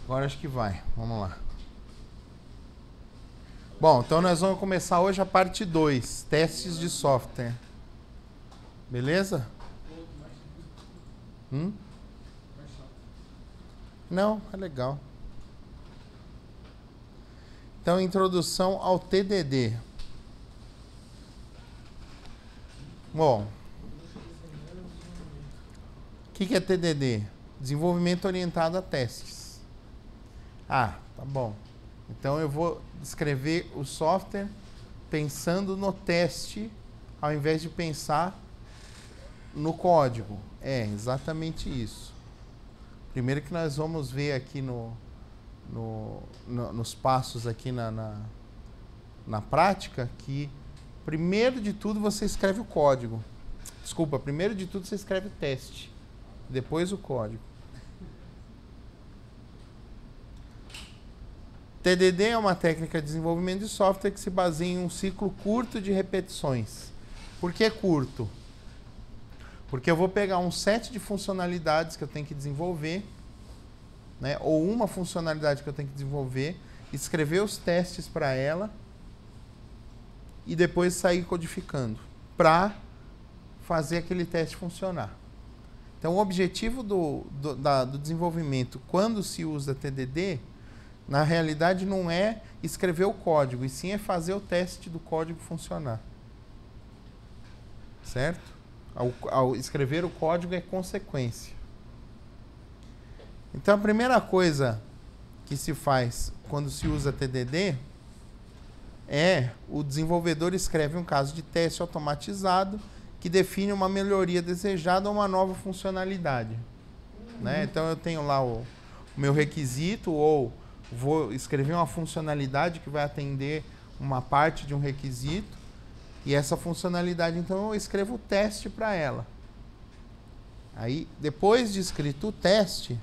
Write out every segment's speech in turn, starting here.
Agora acho que vai. Vamos lá. Bom, então nós vamos começar hoje a parte 2, testes de software. Beleza? Não, é legal. Então, introdução ao TDD. Bom, o que é TDD? Desenvolvimento orientado a testes. Ah, tá bom. Então eu vou escrever o software pensando no teste, ao invés de pensar no código. É exatamente isso. Primeiro que nós vamos ver aqui nos passos aqui na prática, que primeiro de tudo você escreve o código. Desculpa, primeiro de tudo você escreve o teste, depois o código. TDD é uma técnica de desenvolvimento de software que se baseia em um ciclo curto de repetições. Por que curto? Porque eu vou pegar um set de funcionalidades que eu tenho que desenvolver, né, ou uma funcionalidade que eu tenho que desenvolver, escrever os testes para ela e depois sair codificando para fazer aquele teste funcionar. Então, o objetivo do desenvolvimento, quando se usa TDD, na realidade não é escrever o código, e sim é fazer o teste do código funcionar. Certo? Ao escrever o código é consequência. Então, a primeira coisa que se faz quando se usa TDD é o desenvolvedor escreve um caso de teste automatizado que define uma melhoria desejada ou uma nova funcionalidade. Né? Então, eu tenho lá o meu requisito, ou vou escrever uma funcionalidade que vai atender uma parte de um requisito, e essa funcionalidade, então, eu escrevo o teste para ela. Aí, depois de escrito o teste,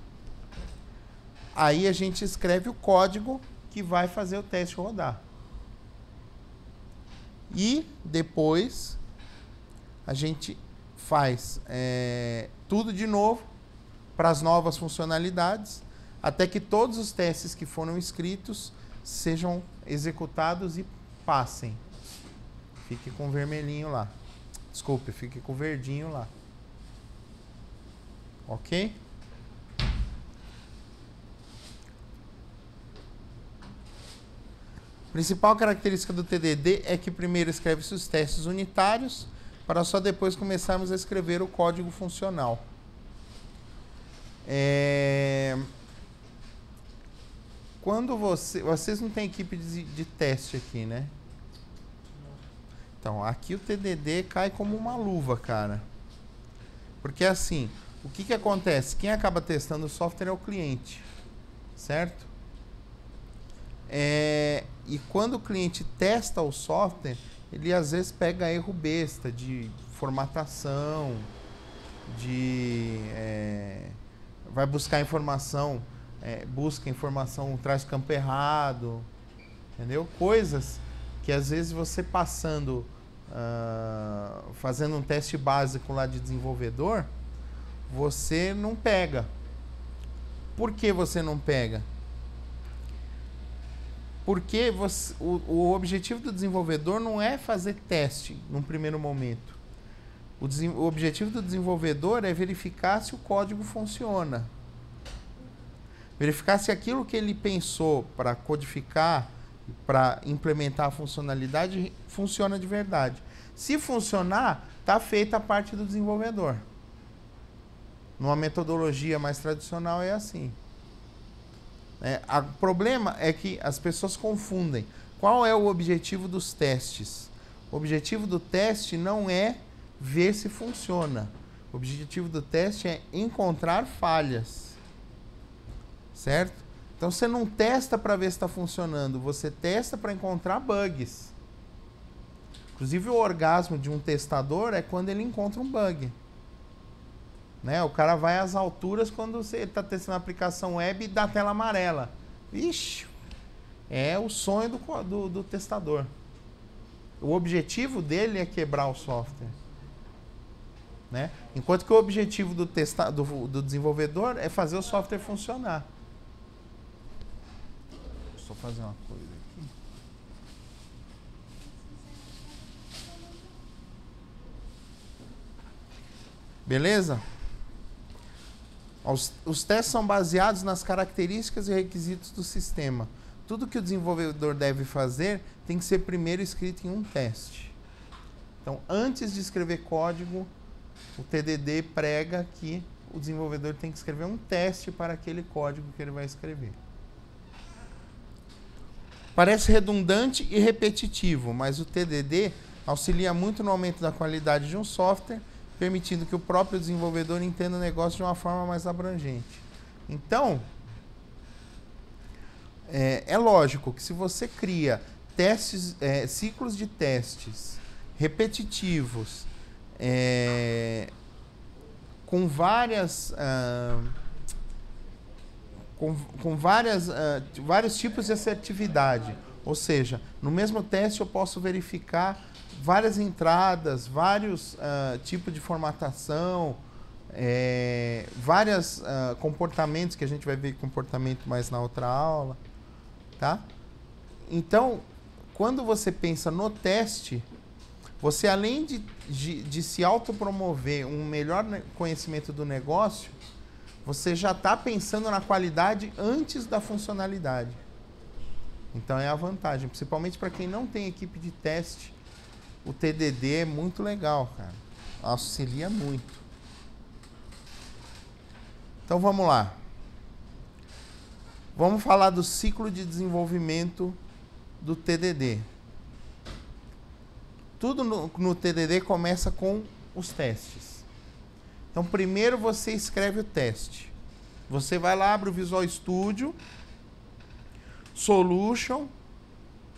aí a gente escreve o código que vai fazer o teste rodar. E depois a gente faz tudo de novo para as novas funcionalidades, até que todos os testes que foram escritos sejam executados e passem. Fique com o vermelhinho lá. Desculpe, fique com o verdinho lá. Ok? A principal característica do TDD é que primeiro escreve-se os testes unitários, para só depois começarmos a escrever o código funcional. Quando vocês não têm equipe de teste aqui, né? Então, aqui o TDD cai como uma luva, cara. Porque assim, o que acontece? Quem acaba testando o software é o cliente, certo? E quando o cliente testa o software, ele às vezes pega erro besta de formatação, vai buscar informação, busca informação, traz campo errado, entendeu? Coisas que às vezes você passando, fazendo um teste básico lá de desenvolvedor, você não pega. Por que você não pega? Porque o objetivo do desenvolvedor não é fazer teste num primeiro momento. O objetivo do desenvolvedor é verificar se o código funciona. Verificar se aquilo que ele pensou para codificar, para implementar a funcionalidade, funciona de verdade. Se funcionar, está feita a parte do desenvolvedor. Numa metodologia mais tradicional é assim. O problema é que as pessoas confundem. Qual é o objetivo dos testes? O objetivo do teste não é ver se funciona. O objetivo do teste é encontrar falhas. Certo? Então você não testa para ver se está funcionando, você testa para encontrar bugs. Inclusive o orgasmo de um testador é quando ele encontra um bug. Né? O cara vai às alturas quando você está testando a aplicação web e dá tela amarela. Ixi, é o sonho do testador. O objetivo dele é quebrar o software. né? Enquanto que o objetivo do desenvolvedor é fazer o software funcionar. Deixa eu só fazer uma coisa aqui. Beleza? Os testes são baseados nas características e requisitos do sistema. Tudo que o desenvolvedor deve fazer tem que ser primeiro escrito em um teste. Então, antes de escrever código, o TDD prega que o desenvolvedor tem que escrever um teste para aquele código que ele vai escrever. Parece redundante e repetitivo, mas o TDD auxilia muito no aumento da qualidade de um software, permitindo que o próprio desenvolvedor entenda o negócio de uma forma mais abrangente. Então, é lógico que se você cria testes, ciclos de testes repetitivos, com vários tipos de assertividade, ou seja, no mesmo teste eu posso verificar várias entradas, vários tipos de formatação, vários comportamentos, que a gente vai ver comportamento mais na outra aula, tá? Então, quando você pensa no teste, você, além de se autopromover um melhor conhecimento do negócio, você já está pensando na qualidade antes da funcionalidade. Então é a vantagem, principalmente para quem não tem equipe de teste. O TDD é muito legal, cara. Auxilia muito. Então vamos lá. Vamos falar do ciclo de desenvolvimento do TDD. Tudo no TDD começa com os testes. Então primeiro você escreve o teste. Você vai lá, abre o Visual Studio, Solution,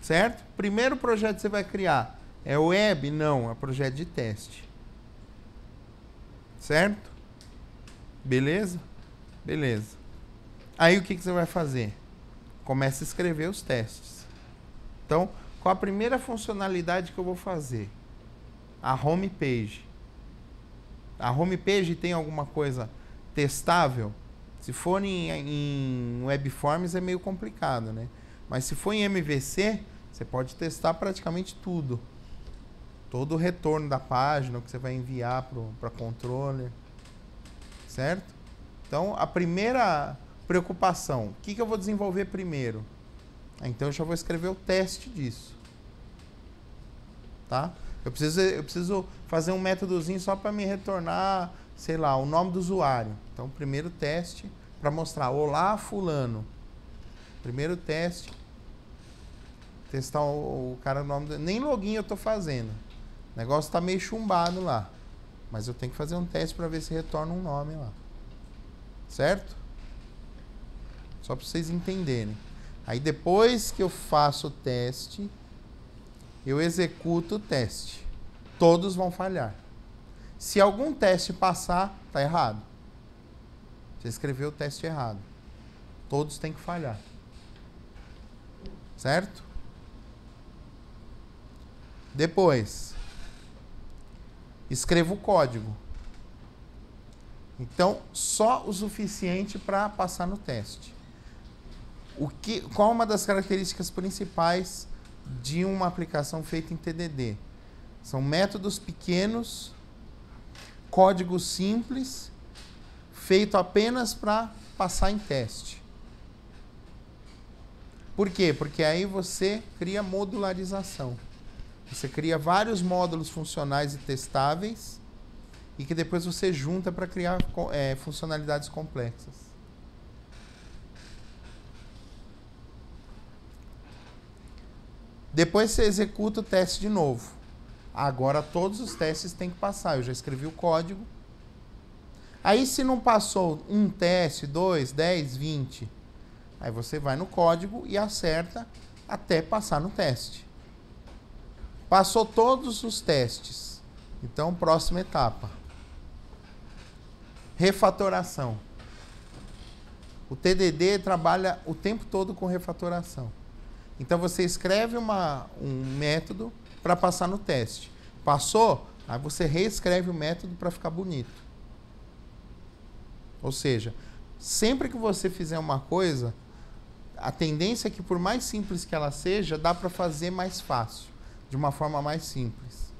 certo? Primeiro projeto que você vai criar é web? Não, é projeto de teste. Certo? Beleza? Beleza. Aí o que você vai fazer? Começa a escrever os testes. Então, qual a primeira funcionalidade que eu vou fazer? A home page. A home page tem alguma coisa testável? Se for em Webforms é meio complicado, né? Mas se for em MVC, você pode testar praticamente tudo. Todo o retorno da página que você vai enviar para controller. Certo? Então, a primeira preocupação, o que eu vou desenvolver primeiro? Então, eu já vou escrever o teste disso. Tá? Eu preciso fazer um métodozinho só para me retornar, sei lá, o nome do usuário. Então, primeiro teste para mostrar, olá, fulano. Primeiro teste, testar o cara, o nome nem login eu estou fazendo. O negócio está meio chumbado lá. Mas eu tenho que fazer um teste para ver se retorna um nome lá. Certo? Só para vocês entenderem. Aí depois que eu faço o teste, eu executo o teste. Todos vão falhar. Se algum teste passar, está errado. Você escreveu o teste errado. Todos têm que falhar. Certo? Depois, escrevo o código. Então, só o suficiente para passar no teste. Qual é uma das características principais de uma aplicação feita em TDD? São métodos pequenos, código simples, feito apenas para passar em teste. Por quê? Porque aí você cria modularização. Você cria vários módulos funcionais e testáveis e que depois você junta para criar funcionalidades complexas. Depois você executa o teste de novo. Agora todos os testes têm que passar. Eu já escrevi o código. Aí se não passou um teste, 2, 10, 20, aí você vai no código e acerta até passar no teste. Passou todos os testes. Então, próxima etapa. Refatoração. O TDD trabalha o tempo todo com refatoração. Então, você escreve um método para passar no teste. Passou? Aí você reescreve o método para ficar bonito. Ou seja, sempre que você fizer uma coisa, a tendência é que, por mais simples que ela seja, dá para fazer mais fácil, de uma forma mais simples.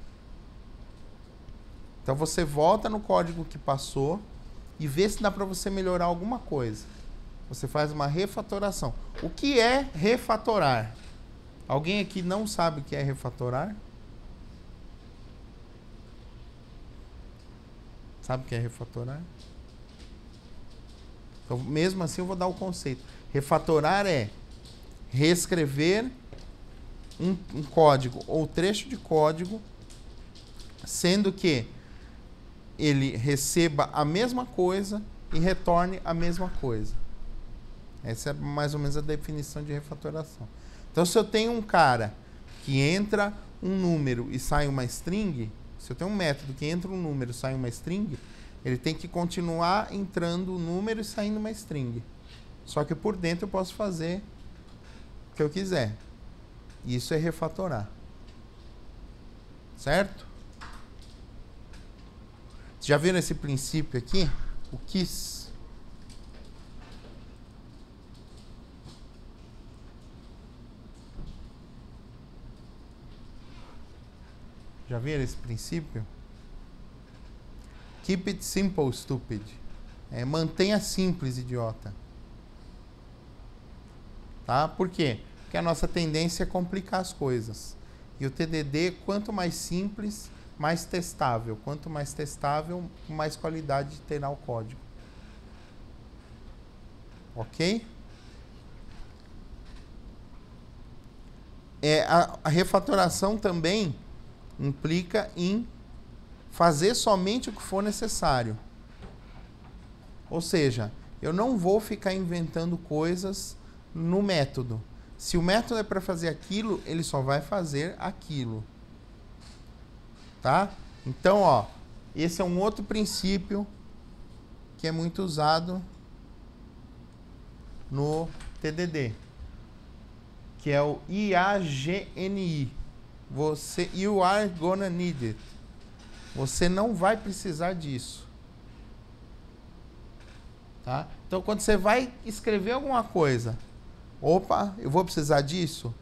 Então você volta no código que passou e vê se dá para você melhorar alguma coisa. Você faz uma refatoração. O que é refatorar? Alguém aqui não sabe o que é refatorar? Sabe o que é refatorar? Então, mesmo assim, eu vou dar o conceito. Refatorar é reescrever um código ou trecho de código, sendo que ele receba a mesma coisa e retorne a mesma coisa. Essa é mais ou menos a definição de refatoração. Então, se eu tenho um cara que entra um número e sai uma string, se eu tenho um método que entra um número e sai uma string, ele tem que continuar entrando o número e saindo uma string. Só que por dentro eu posso fazer o que eu quiser. Isso é refatorar. Certo? Vocês já viram esse princípio aqui? O KISS. Já viram esse princípio? Keep it simple, stupid. Mantenha simples, idiota. Tá? Por quê? Porque a nossa tendência é complicar as coisas. E o TDD, quanto mais simples, mais testável. Quanto mais testável, mais qualidade terá o código. Ok? A refatoração também implica em fazer somente o que for necessário. Ou seja, eu não vou ficar inventando coisas no método. Se o método é para fazer aquilo, ele só vai fazer aquilo. Tá? Então, ó, esse é um outro princípio que é muito usado no TDD, que é o IAGNI. You are gonna need it. Você não vai precisar disso. Tá? Então, quando você vai escrever alguma coisa, opa, eu vou precisar disso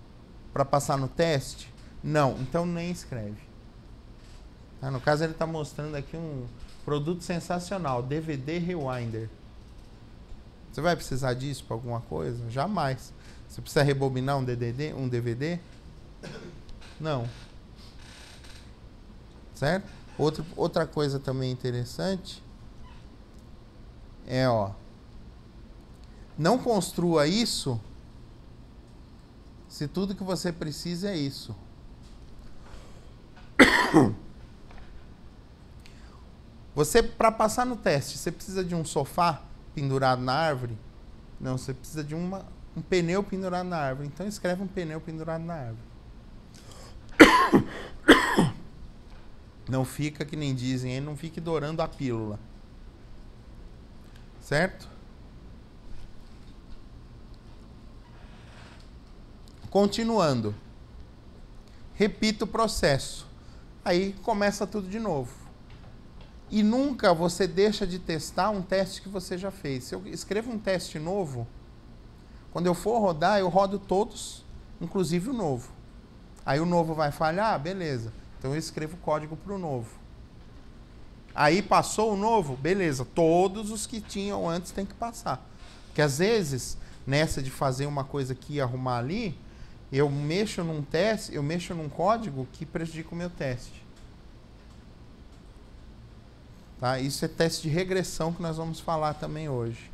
para passar no teste? Não, então nem escreve. Tá? No caso, ele está mostrando aqui um produto sensacional, DVD Rewinder. Você vai precisar disso para alguma coisa? Jamais. Você precisa rebobinar um DVD? Não. Certo? Outra coisa também interessante é, ó, não construa isso se tudo que você precisa é isso. Você, para passar no teste, você precisa de um sofá pendurado na árvore? Não, você precisa de um pneu pendurado na árvore. Então escreve um pneu pendurado na árvore. Não fica, que nem dizem aí, não fique dourando a pílula. Certo? Continuando. Repita o processo. Aí começa tudo de novo. E nunca você deixa de testar um teste que você já fez. Se eu escrevo um teste novo, quando eu for rodar, eu rodo todos, inclusive o novo. Aí o novo vai falhar, beleza. Então eu escrevo o código para o novo. Aí passou o novo, beleza. Todos os que tinham antes tem que passar. Porque às vezes, nessa de fazer uma coisa aqui e arrumar ali, eu mexo num teste, eu mexo num código que prejudica o meu teste. Tá? Isso é teste de regressão que nós vamos falar também hoje.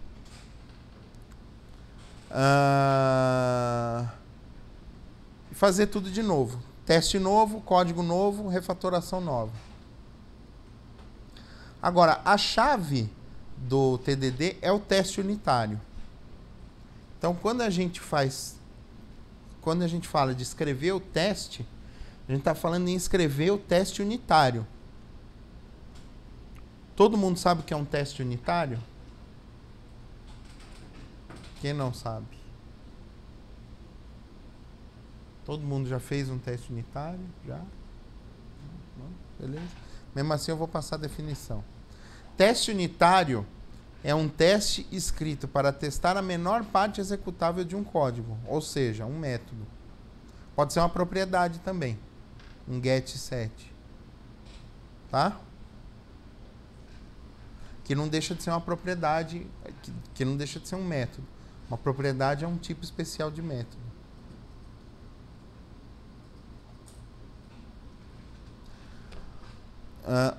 Fazer tudo de novo. Teste novo, código novo, refatoração nova. Agora, a chave do TDD é o teste unitário. Então, quando a gente fala de escrever o teste, a gente está falando em escrever o teste unitário. Todo mundo sabe o que é um teste unitário? Quem não sabe? Todo mundo já fez um teste unitário? Já? Não? Beleza? Mesmo assim, eu vou passar a definição. Teste unitário é um teste escrito para testar a menor parte executável de um código, ou seja, um método. Pode ser uma propriedade também, um getSet. Tá? Que não deixa de ser uma propriedade, que não deixa de ser um método. Uma propriedade é um tipo especial de método.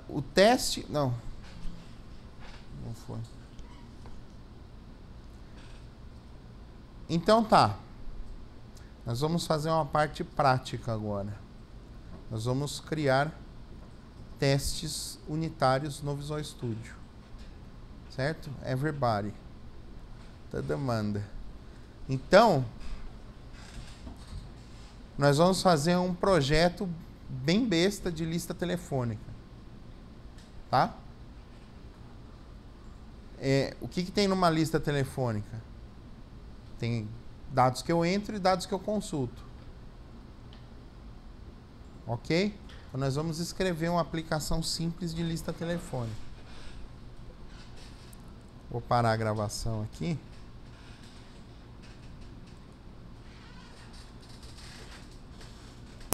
O teste... Não foi. Então tá. Nós vamos fazer uma parte prática agora. Nós vamos criar testes unitários no Visual Studio. Certo? Everybody. Toda banda. Então, nós vamos fazer um projeto bem besta de lista telefônica. Tá? O que tem numa lista telefônica? Tem dados que eu entro e dados que eu consulto. Ok? Então, nós vamos escrever uma aplicação simples de lista telefônica. Vou parar a gravação aqui.